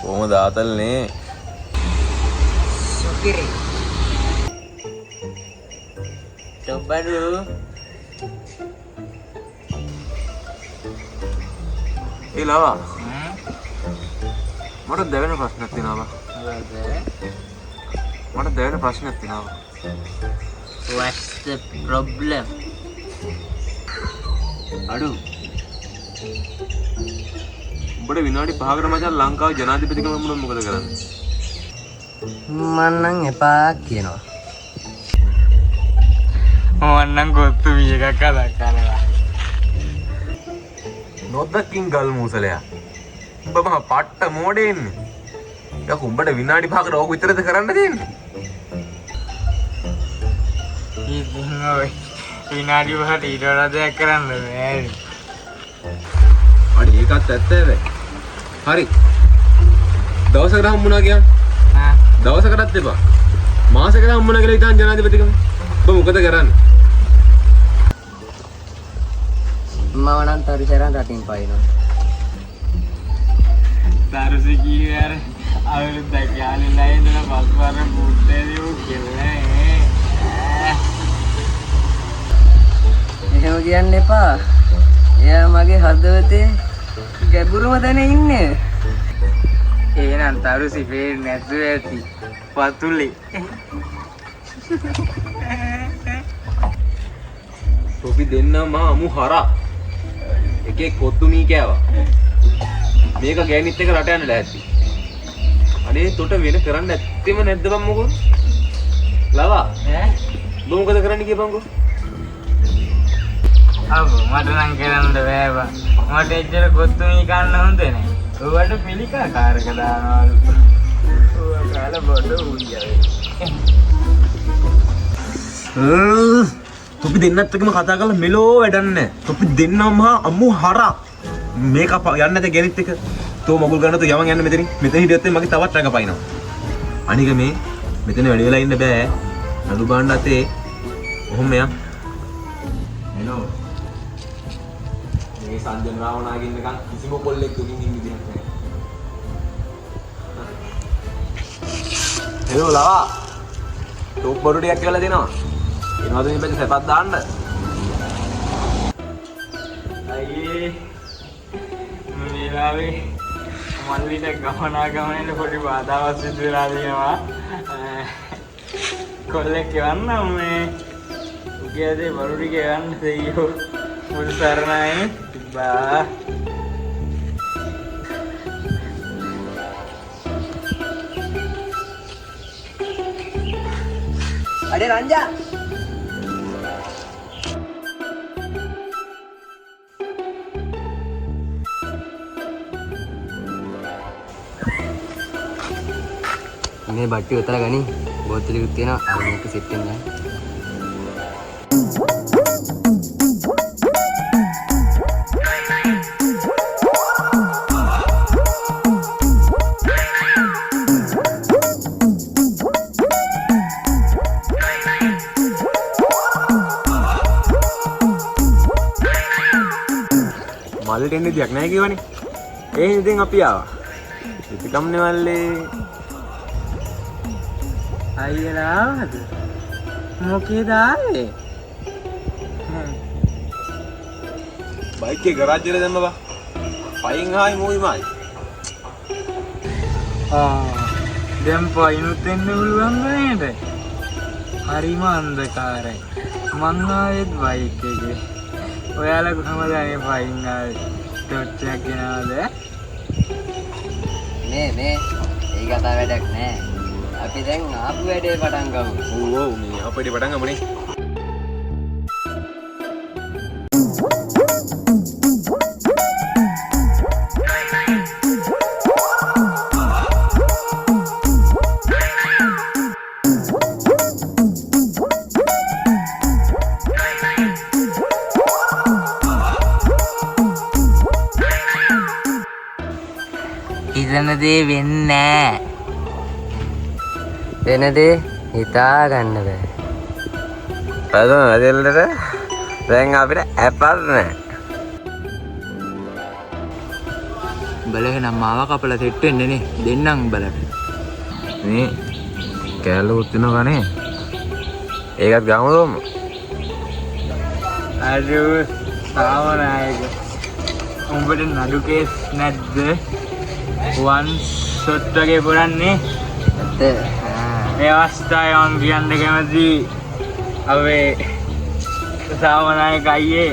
කොහොමද ආතල්නේ? සුකිරි. තොබරු. ඒ ලාවා. මට දෙවෙනි ප්‍රශ්නයක් තියෙනවා. මට දෙවෙනි ප්‍රශ්නයක් තියෙනවා. What's the problem? අඩු. උඹට විනාඩි 5කට මචං ලංකාවේ ජනාධිපතිකම වුණොත් මොකද කරන්නේ? මම නම් එපා කියනවා. මම ගොත්තු මීයක් කතා කරනවා. නොදකින් ගල් මූසලයා. උඹ මහ පට්ට මෝඩේ ඉන්නේ. යක් උඹට විනාඩි 5කට ඕක විතරද කරන්න තියෙන්නේ? ඉතින් ඔය විනාඩි 5ට ඊට වඩා දෙයක් කරන්න බෑ. අඩි ඒකත් ඇත්ත හැබැයි. හරි. දවසකට හම්බුණා කියන්නේ? දවසකටත් එපා. මාසෙකට හම්බුණා කියලා ඉතින් ජනාධිපතිකම. ඔබ මොකද කරන්නේ? මම නම් තරිසරන් රටින් පයින්නවා. දරුසි කීවර අවුරුද්දක් යාළුලා ඉඳලා පස්වර බුද්දේ දියු කියලා. එහෙම කියන්න එපා. එයා මගේ හදවතේ ගැඹුරුම තැන ඉන්නේ. එහෙනම් තරුසි පේන්නේ නැතුව ඇති. පතුලේ. තොපි දෙන්නම අමු හරා. එකේ කොත්තු මී කෑවා. මේක ගෑනිත් එක රට යන්න ලෑස්ති. අනේ තොට වෙන කරන්න නැත්තෙම නැද්ද බං මොකද? ලවා ඔබ මොකද කරන්න කියපන්කෝ? අබෝ මට නම් කරන්න බෑ බං. මට එච්චර කොත්තු මී කන්න හොඳ නෑ. ඔයාට පිළිකා කාරක දානවලු. ඔයා කාලා බඩ උඩියවේ. තොපි දෙන්නත් එක්කම කතා කරලා මෙලෝ වැඩක් නැහැ. තොපි දෙන්නම අමු හරා. මේක යන්නේ නැත ගෙනිත් එක. තෝ මගුල් ගන්න තෝ යමන් යන්න මෙතනින්. මෙතන හිටියත් මගේ තවත් රඟපයින්නවා. අනික මේ මෙතන වැඩි වෙලා ඉන්න බෑ. නඩු බාන්න අතේ. ඔහොම යන්. හෙලෝ. මේ සංජන රාවණාගේ ඉන්නකන් කිසිම කොල්ලෙක් දුකින් ඉන්න විදිහක් නැහැ. හෙලෝ ලවා. ටොප් බොරු ටිකක් කියලා දෙනවා. එනවාද මේ පැත්තේ සැපක් දාන්න? අයියේ මේ වෙලාවේ මල්ලිට ගමනාගමනේට පොඩි බාධාවක් සිදු වෙලා තියෙනවා. කොල්ලෙක් එවන්නම් මේ උගේදී බරු ටික එවන්න දෙයියෝ. මුළු සරණයි බා. අඩේ රංජා මේ බට්ටි උතර ගනි බෝතලෙකුත් තියෙනවා අර මේක සෙට් වෙනවා. මල්ලට එන්න දෙයක් නැහැ කියවනේ. ඒ ඉතින් අපි ආවා. ඉතිකම්නේ මල්ලේ. අයියලා ආවද? මොකේද ආවේ? බයික් එක ගරාජ් එකට දැම්ම බා. පයින් ආයි මොයිමයි. දැන් පයින්ුත් එන්න පුළුවන් නේද? හරිම අන්ධකාරයි. මං ආවෙත් බයික් එකේ. ඔයාලා කොහමද මේ පයින් ආවේ? ටොච් එකක් ගෙනාවද? මේ ඒ කතා වැඩක් නෑ. අපි දැන් ආපු වැඩේ පටන් ගමු. ඔව් මේ අපිට පටන් ගමුනේ. හිතන දේ වෙන්නේ නෑ. වෙන දේ හිතා ගන්න බෑ. පදම ඇදෙල්ලට දැන් අපිට ඇපක් නෑ. උඹලා එහෙනම් මාව කපලා සෙට් වෙන්න නේ. දෙන්නම් උඹලට. මේ කෑල්ලකුත් වෙනවා කනේ. ඒකත් ගමු. අර සාමනායක. උඹට නඩු කේස් නැද්ද? වන් ෂොට් වගේ කරන්නේ. මේ අවස්ථාවේ මං කියන්න කැමති අපේ සාමනායක අයියේ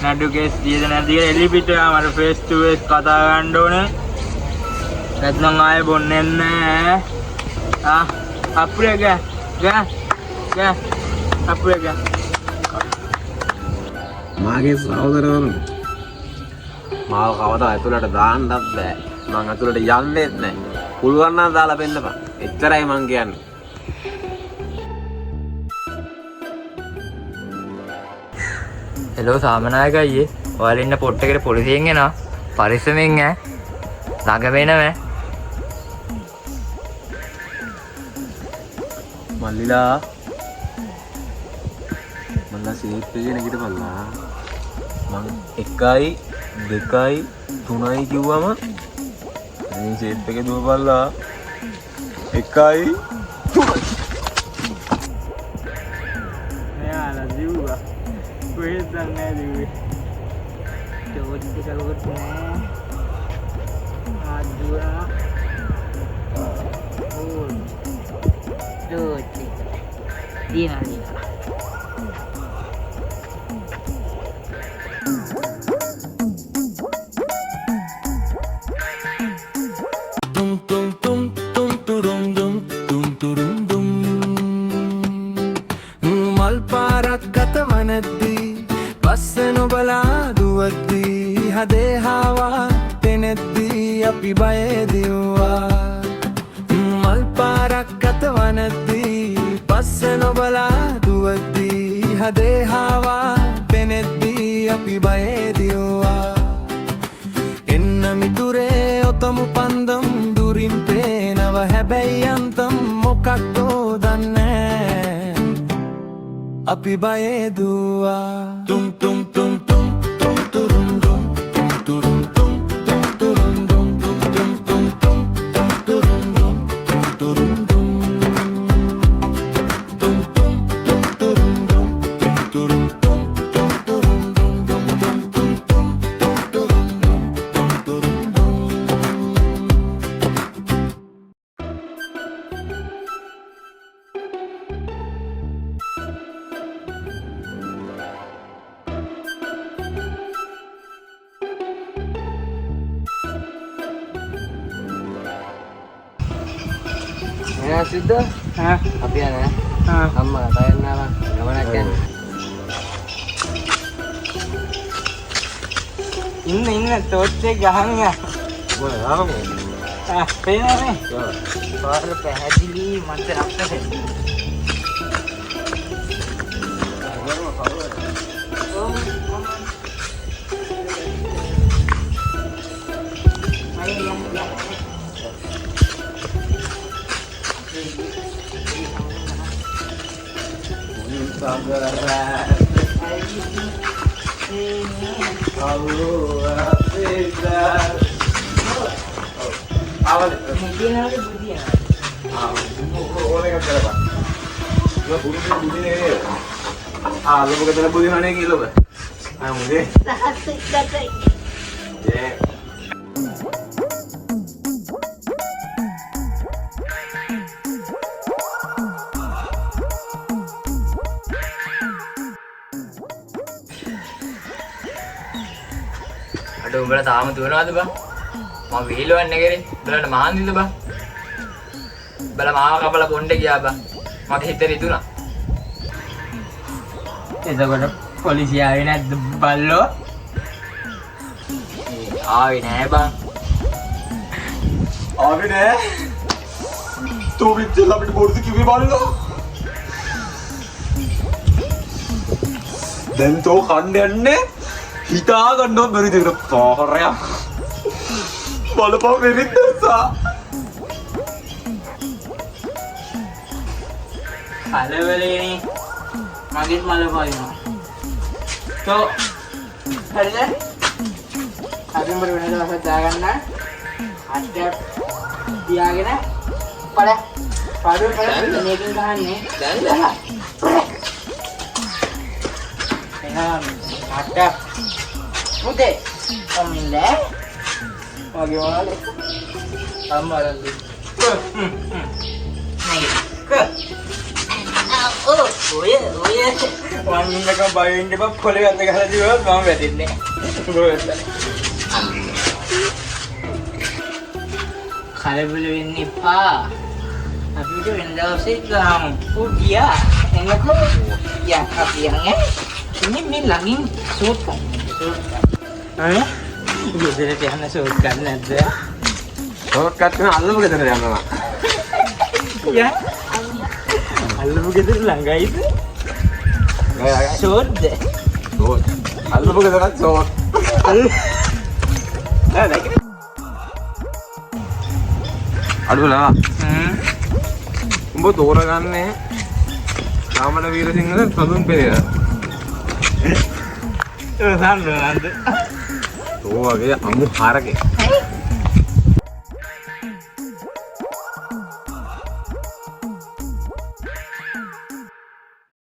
නඩු කේස් දීද නැති කියලා එලිපිට මට ෆේස් ටු ෆේස් කතා කරන්න ඕනේ. නැත්නම් ආයෙ බොන්නේ නැහැ. අප්‍රේග අප්‍රේග මාගේ සහෝදරවරුන් මාව කවදා ඇතුළට දාන්නත් බෑ. මං ඇතුළට යන්නෙත් නෑ. පුළුවන් නම් දාලා පෙන්නපන්. එච්චරයි මං කියන්නේ. හෙලෝ සාමනායක අයියේ. ඔයාලා ඉන්න පොට් එකට පොලිසියෙන් එනවා. පරිස්සමෙන් ඈ. ළඟ වෙනව. මල්ලිලා මල්ලා සීට් එකේ නැගිටපල්ලා. මං 1යි 2යි 3යි කිව්වම මේ සීට් එකේ දුවපල්ලා. 1යි 3යි. මෙයාලා දිව්වා. කොහෙද නැහැ දිව්වේ. ජෝඩි කරුවත් නෑ. ආදුවා. ඕ. ජෝඩි. දිනා. අපි බයදිවා මල් පාරක් ගතවනදී පස්ස නොබලා දුවදී හදේ හාවා පෙනෙද්දී අපි බයදිවා එන්න මිතුරේ ඔතමු පන්දම් දුරින් පේනව හැබැයි අන්තම් මොකක්දෝ දන්නේ අපි බයදුවා තුම් තුම් තුම් තුම් තුම් තුරුම් තුම් තුරුම් sudah, tapi ya, sama kayak nama, gimana kan? Ini tote gahangnya. Boleh apa? Pena nih. Baru pehadili mantan apa sih? Mungkin ada budi ya. Boleh kan berapa? Lo budi ni. Lo bukan dalam budi mana ni lo? Mungkin. Datai. Yeah. උඹලා තාම දුවනවද බං? මම වීලවන්නේ කරේ. උඹලට මහන්සිද බං? උඹලා මාව කපලා කොණ්ඩේ ගියා බං. මගේ හිතේ රිදුනා. එතකොට පොලිසිය ආවේ නැද්ද බල්ලෝ? ආවේ නෑ බං. ආවේ නෑ. තෝ විච්චල් අපිට බොරුද කිව්වේ බල්ලෝ? දැන් තෝ කණ්ඩ යන්නේ හිතා ගන්නවත් බැරි දෙයක් පාරයක් බලපන් මෙරිද්දසා කලවලේනේ මගෙත් මල පායනවා. තෝ හරිද? අපි උඹට වෙන දවසක් දාගන්න. අඩක් තියාගෙන පළ. පාඩුව පළ මේකෙන් ගහන්නේ. දැන් එහෙනම් අඩක් මුදේ කොමින්ද? මගේ වල අම්මාලන්දි. ඔය වන්නින්නක බයෙන් දෙපා පොලේ අත ගහලා දිවුවොත් මම වැටෙන්නේ. කලබල වෙන්න එපා. අපිට වෙන දවසේ ගහමු. ඌ ගියා. එන්නකෝ. යා අපි යන්නේ. ඉන්නේ මේ ළඟින් සෝත් ගන්න. ඈ? ගෙදරට යන්න සෝත් ගන්න නැද්ද? සෝත් කට්ටන අල්ලමු ගෙදරට යනවා. යා. අල්ලමු ගෙදර ළඟයිද? සෝත්ද? සෝත්. අල්ලමු ගෙදරට සෝත්. නෑ නෑ. අඩුවලා. උඹ තෝරගන්නේ රාමන වීරසිංහද සඳුන් පෙරේරා? ඒ සම්රාන්ද. තෝ වගේ අමු හරකේ.